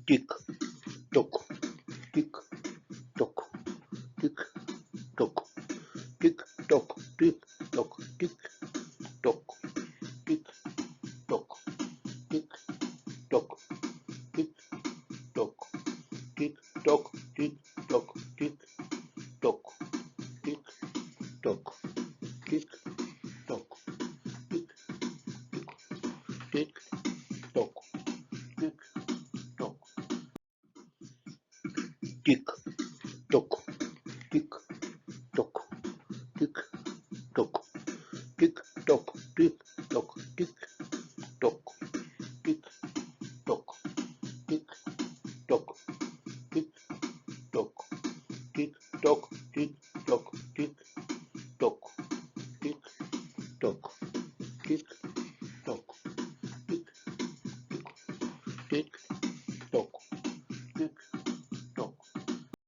tick tock, tick tock, tick tock, tick tock, tick tock, tick tock, tick tock, tick tock, tick tock, tick tock, tick tock, tick tock, tick tock, tick tock, tick tick tock, tick tock, tick tock, tick tock, tick tock, tick tock, tick tock, tick tock, tick tock, tick tock, tick tock, tick tock, tick tock, tick tock, tick tock, tick tock, tick tick